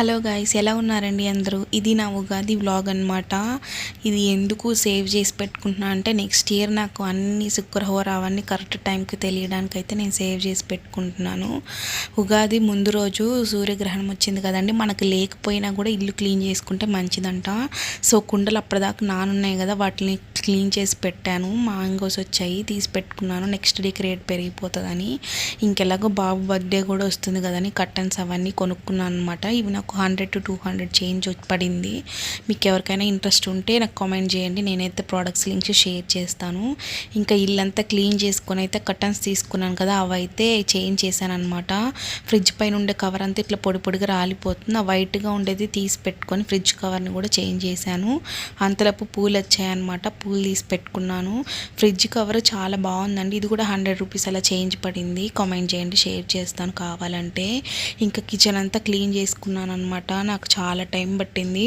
Hello guys, ఎలా ఉన్నారండి అందరూ? ఇది నా ఉగాది వ్లాగ్ అనమాట. ఇది ఎందుకు సేవ్ చేసి పెట్టుకుంటున్నా అంటే నెక్స్ట్ ఇయర్ నాకు అన్ని శుక్రవార అవన్నీ కరెక్ట్ టైంకి తెలియడానికి అయితే నేను సేవ్ చేసి పెట్టుకుంటున్నాను. ఉగాది ముందు రోజు సూర్యగ్రహణం వచ్చింది కదండి, మనకు లేకపోయినా కూడా ఇల్లు క్లీన్ చేసుకుంటే మంచిదంట. సో కుండలు అప్పటిదాకా నానున్నాయి కదా, వాటిని క్లీన్ చేసి పెట్టాను. మ్యాంగోస్ వచ్చాయి, తీసి పెట్టుకున్నాను. నెక్స్ట్ డేకి రేట్ పెరిగిపోతుందని. ఇంకెలాగో బాబు బర్త్డే కూడా వస్తుంది కదని కర్టన్స్ అవన్నీ కొనుక్కున్నాను అనమాట. ఇవి నాకు 100 to 200 చేంజ్ పడింది. మీకు ఎవరికైనా ఇంట్రెస్ట్ ఉంటే నాకు కామెంట్ చేయండి, నేనైతే ప్రోడక్ట్స్ లింక్స్ షేర్ చేస్తాను. ఇంకా ఇల్లంతా క్లీన్ చేసుకొని అయితే కర్టన్స్ తీసుకున్నాను కదా, అవైతే చేంజ్ చేశాను అనమాట. ఫ్రిడ్జ్ పైన ఉండే కవర్ అంతా ఇట్లా పొడి పొడిగా రాలిపోతుంది. ఆ వైట్గా ఉండేది తీసి పెట్టుకొని ఫ్రిడ్జ్ కవర్ని కూడా చేంజ్ చేశాను. అంతలోపు పూలు వచ్చాయన్నమాట, పూలు తీసి పెట్టుకున్నాను. ఫ్రిడ్జ్ కవర్ చాలా బాగుందండి. ఇది కూడా 100 రూపీస్ అలా చేంజ్ పడింది. కామెంట్ చేయండి, షేర్ చేస్తాను కావాలంటే. ఇంకా కిచెన్ అంతా క్లీన్ చేసుకున్నాను అనమాట. నాకు చాలా టైం పట్టింది.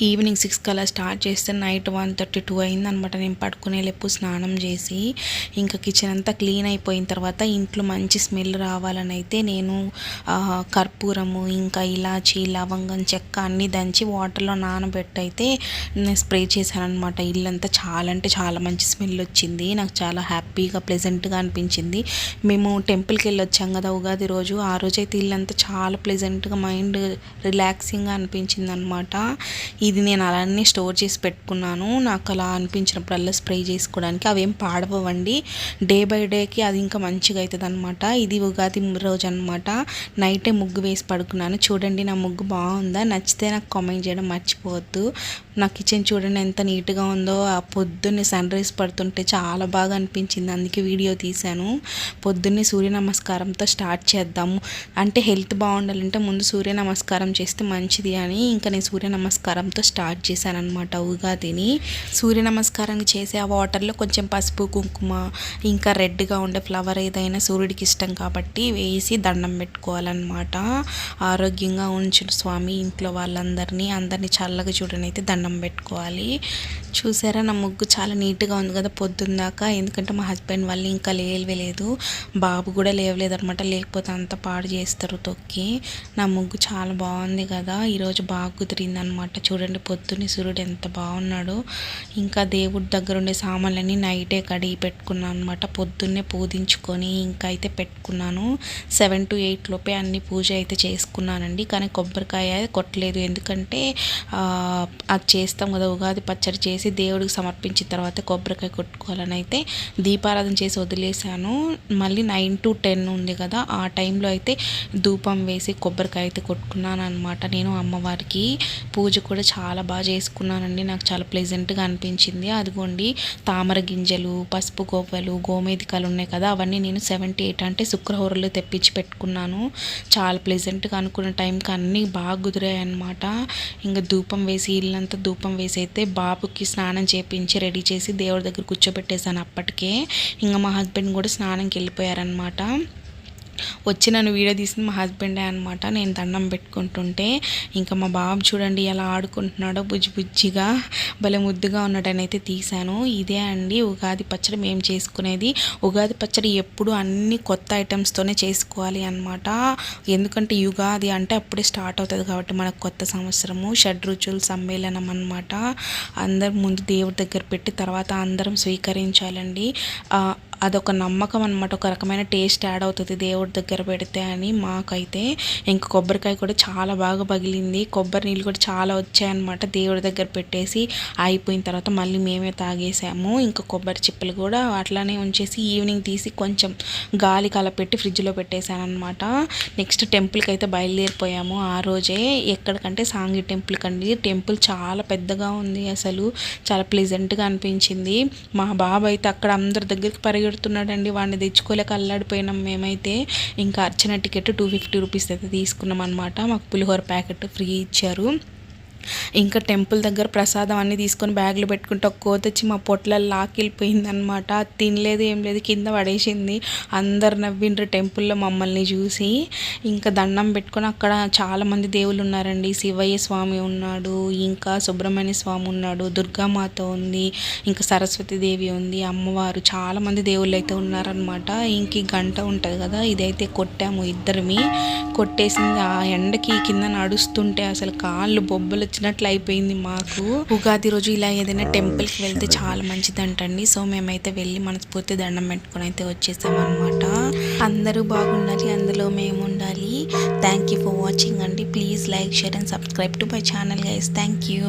ఈవినింగ్ 6 అలా స్టార్ట్ చేస్తే నైట్ 1:32 అయిందనమాట. నేను పడుకునేలేపు స్నానం చేసి ఇంకా కిచెన్ అంతా క్లీన్ అయిపోయిన తర్వాత ఇంట్లో మంచి స్మెల్ రావాలని అయితే నేను కర్పూరము, ఇంకా ఇలాచి, లవంగం, చెక్క అన్నీ దంచి వాటర్లో నానబెట్టి అయితే స్ప్రే చేశాను అనమాట. ఇల్లంతా చాలా అంటే చాలా మంచి స్మెల్ వచ్చింది. నాకు చాలా హ్యాపీగా ప్లెజెంట్గా అనిపించింది. మేము టెంపుల్కి వెళ్ళి వచ్చాం కదా ఉగాది రోజు, ఆ రోజు అయితే ఇల్లంతా చాలా ప్లెజెంట్గా, మైండ్ రిలాక్సింగ్గా అనిపించింది అనమాట. ఇది నేను అలానే స్టోర్ చేసి పెట్టుకున్నాను. నాకు అలా అనిపించినప్పుడల్లా స్ప్రే చేసుకోవడానికి. అవేం పాడవండి, డే బై డేకి అది ఇంకా మంచిగా అవుతుంది అనమాట. ఇది ఉగాది రోజు అనమాట. నైటే ముగ్గు వేసి పడుకున్నాను. చూడండి నా ముగ్గు బాగుందా? నచ్చితే నాకు కామెంట్ చేయడం మర్చిపోవద్దు. నా కిచెన్ చూడండి ఎంత నీట్గా ఉందో. ఆ పొద్దున్నే సన్ రైజ్ పడుతుంటే చాలా బాగా అనిపించింది, అందుకే వీడియో తీశాను. పొద్దున్నే సూర్య నమస్కారంతో స్టార్ట్ చేద్దాము, అంటే హెల్త్ బాగుండాలంటే ముందు సూర్య నమస్కారం చేస్తే మంచిది అని ఇంకా నేను సూర్య నమస్కారంతో స్టార్ట్ చేశాను అనమాట ఉగాదిని. సూర్య నమస్కారం చేసే ఆ వాటర్లో కొంచెం పసుపు, కుంకుమ, ఇంకా రెడ్గా ఉండే ఫ్లవర్ ఏదైనా సూర్యుడికి ఇష్టం కాబట్టి వేసి దండం పెట్టుకోవాలన్నమాట. ఆరోగ్యంగా ఉంచు స్వామి ఇంట్లో వాళ్ళందరినీ, అందరినీ చల్లగా చూడని అయితే దండం పెట్టుకోవాలి. చూసారా నా ముగ్గు చాలా నీట్గా ఉంది కదా పొద్దున్న దాకా. ఎందుకంటే మా హస్బెండ్ వాళ్ళు ఇంకా లేవలేదు, బాబు కూడా లేవలేదు అనమాట. లేకపోతే అంత పాడు చేస్తారు తొక్కి. నా ముగ్గు చాలా బాగుంది కదా, ఈరోజు బాగా కుదిరింది అనమాట. చూడండి పొద్దున్నే సూర్యుడు ఎంత బాగున్నాడో. ఇంకా దేవుడి దగ్గర ఉండే సామాన్లన్నీ నైటే కడిగి పెట్టుకున్నాను అనమాట. పొద్దున్నే పూజించుకొని ఇంకా అయితే పెట్టుకున్నాను. 7 to 8 లోపే అన్ని పూజ అయితే చేసుకున్నానండి. కానీ కొబ్బరికాయ కొట్టలేదు, ఎందుకంటే అది చేస్తాం కదా ఉగాది పచ్చడి చేసి దేవుడికి సమర్పించిన తర్వాత కొబ్బరికాయ కొట్టుకోవాలని అయితే దీపారాధన చేసి వదిలేశాను. మళ్ళీ 9 to 10 ఉంది కదా, ఆ టైంలో అయితే ధూపం వేసి కొబ్బరికాయ అయితే కొట్టుకున్నాను అనమాట. నేను అమ్మవారికి పూజ కూడా చాలా బాగా చేసుకున్నానండి. నాకు చాలా ప్లెజెంట్గా అనిపించింది. అదిగోండి తామర గింజలు, పసుపు గోవ్వలు, గోమేధికాలు ఉన్నాయి కదా, అవన్నీ నేను 78 అంటే శుక్రవారాలు తెప్పించి పెట్టుకున్నాను. చాలా ప్లెజెంట్గా అనుకున్న టైంకి అన్నీ బాగా కుదిరాయి అనమాట. ఇంకా ధూపం వేసి ఇల్లంతా ధూపం వేసి అయితే బాబుకి స్నానం చేపించి రెడీ చేసి దేవుడి దగ్గర కూర్చోబెట్టేశాను. అప్పటికే ఇంకా మా హస్బెండ్ కూడా స్నానంకి వెళ్ళిపోయారనమాట. వచ్చి నన్ను వీడియో తీసింది మా హస్బెండే అనమాట. నేను దండం పెట్టుకుంటుంటే ఇంకా మా బాబు చూడండి ఎలా ఆడుకుంటున్నాడో, బుజ్జి బుజ్జిగా భలే ముద్దుగా ఉన్నాడని అయితే తీశాను. ఇదే అండి ఉగాది పచ్చడి మేము చేసుకునేది. ఉగాది పచ్చడి ఎప్పుడు అన్ని కొత్త ఐటమ్స్తోనే చేసుకోవాలి అనమాట. ఎందుకంటే యుగాది అంటే అప్పుడే స్టార్ట్ అవుతుంది కాబట్టి మనకు కొత్త సంవత్సరము, షడ్రుచుల సమ్మేళనం అనమాట. అందరు ముందు దేవుడి దగ్గర పెట్టి తర్వాత అందరం స్వీకరించాలండి. అదొక నమ్మకం అనమాట. ఒక రకమైన టేస్ట్ యాడ్ అవుతుంది దేవుడి దగ్గర పెడితే అని మాకైతే. ఇంకా కొబ్బరికాయ కూడా చాలా బాగా పగిలింది, కొబ్బరి నీళ్ళు కూడా చాలా వచ్చాయన్నమాట. దేవుడి దగ్గర పెట్టేసి అయిపోయిన తర్వాత మళ్ళీ మేమే తాగేసాము. ఇంకా కొబ్బరి చిప్పలు కూడా అట్లానే ఉంచేసి ఈవినింగ్ తీసి కొంచెం గాలి కలపెట్టి ఫ్రిడ్జ్లో పెట్టేశాను అనమాట. నెక్స్ట్ టెంపుల్కి అయితే బయలుదేరిపోయాము ఆ రోజే. ఎక్కడికంటే సాంగి టెంపుల్ కండి. టెంపుల్ చాలా పెద్దగా ఉంది, అసలు చాలా ప్లెజెంట్గా అనిపించింది. మా బాబు అయితే అక్కడ అందరి దగ్గరికి పరిగెడుతున్నాడండి, వాడిని తెచ్చుకోలేక అల్లాడిపోయినాం మేమైతే. ఇంకా అర్చన టికెట్ 250 రూపీస్ అయితే తీసుకున్నాం అనమాట. మాకు పులిహోర ప్యాకెట్ ఫ్రీ ఇచ్చారు. ఇంకా టెంపుల్ దగ్గర ప్రసాదం అన్నీ తీసుకొని బ్యాగ్లో పెట్టుకుంటే ఒక కోతి వచ్చి మా పొట్లలో లాక్కెళ్ళిపోయింది అనమాట. తినలేదు ఏం లేదు, కింద పడేసింది. అందరు నవ్విండ్రు టెంపుల్లో మమ్మల్ని చూసి. ఇంకా దండం పెట్టుకొని అక్కడ చాలామంది దేవుళ్ళు ఉన్నారండి. శివయ్య స్వామి ఉన్నాడు, ఇంకా సుబ్రహ్మణ్య స్వామి ఉన్నాడు, దుర్గామాత ఉంది, ఇంకా సరస్వతీదేవి ఉంది, అమ్మవారు, చాలామంది దేవుళ్ళు అయితే ఉన్నారనమాట. ఇంక ఈ గంట ఉంటుంది కదా, ఇదైతే కొట్టాము ఇద్దరిమి. కొట్టేసింది ఆ ఎండకి కింద నడుస్తుంటే అసలు కాళ్ళు బొబ్బలు వచ్చినట్లు అయిపోయింది మాకు. ఉగాది రోజు ఇలా ఏదైనా టెంపుల్కి వెళ్తే చాలా మంచిదంటండి. సో మేమైతే వెళ్ళి మనస్ఫూర్తి దండం పెట్టుకొని అయితే వచ్చేసామన్నమాట. అందరూ బాగుండాలి, అందులో మేము ఉండాలి. థ్యాంక్ యూ ఫర్ వాచింగ్ అండి. Please like, share and subscribe to my channel guys. Thank you.